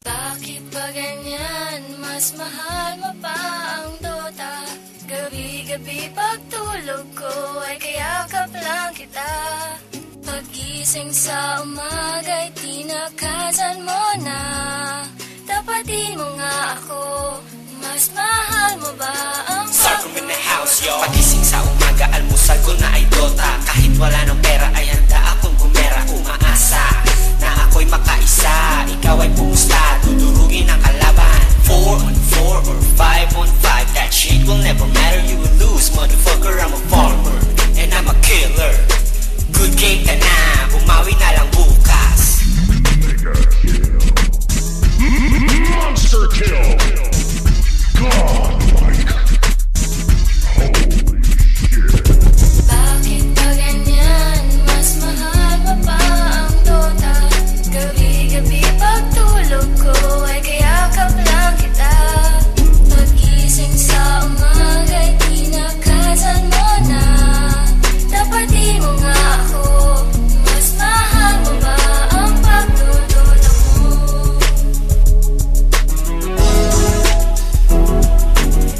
Bakit ba ganyan? Mas mahal mo pa ang Dota. Gabi-gabi pagtulog ko ay kayakap lang kita. Pagising sa umaga'y tinakasan mo na. Tapatin mo nga ako. Mas mahal mo ba ang Sarcom in the house, yo. Pagising sa umaga, almusal ko na ay Dota. Kahit wala ng pera ay handa akong gumera. Umaasa na ako'y makaisa. Ikaw ay pumusta, dudurugin ang kalaban. 4 on 4 or 5 on 5, that shit will never matter. You will lose, motherfucker, I'm a farmer and I'm a killer. Good game ka na, bumawi na lang bukas. Monster kill! Godlike! Holy shit! Bakit ba ganyan? Mas mahal mo pa ang Dota. Gabi-gabi pagtulog ko ay kayakap lang kita. Pagising sa umaga'y tinakasan mo na. Tapatin mo nga ako. Mas mahal mo ba ang pagdodota mo?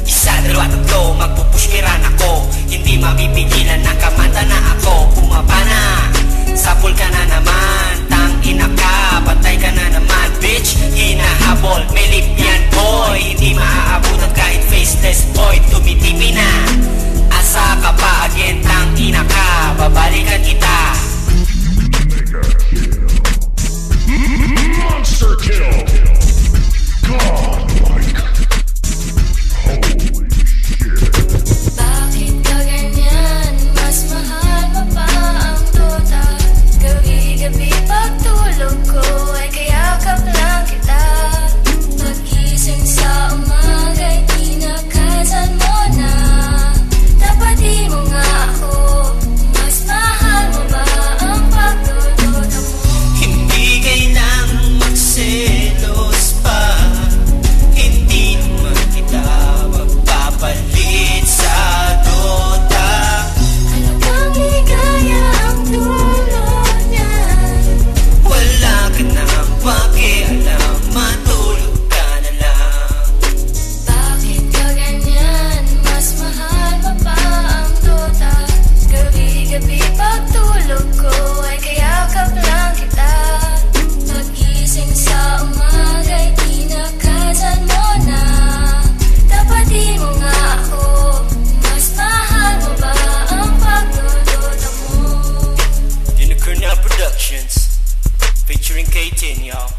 Isa, dalawa, tatlo, magpupushkiran ako. Hindi mapipigilan na kamanta na ako. Bumaba na, sapul ka na naman. Tang ina ka, patay ka na naman, bitch. Hinahabol, may lip yan, boy. Hindi maaabutan kahit faceless boy. Tumitipi na, asa ka pa again, tang ina ka. Babalikan kita. Monster kill! Godlike! Holy shit! Bakit ba ganyan? Mas mahal mo pa ang Dota. Gabi-gabi pagtulog ko ay kayakap lang kita. Pagising sa umaga'y tinakasan mo na. Tapatin mo nga ako. Mas mahal mo ba ang pagdodota mo? Hindi kailangang magselos pa. Hindi naman kita magpapalit sa Dota. Ano bang ligaya ang dulot niyan? Wala ka na pakialam, matulog ka na lang. Bakit ba ganyan? Mas mahal mo pa ang Dota. Gabi-gabi pagtulog ko ay kayakap lang kita. Pagising sa umaga'y tinakasan mo na. Tapatin mo nga ako. Mas mahal mo ba ang pagdodota mo? Unicorn Productions featuring K10, y'all.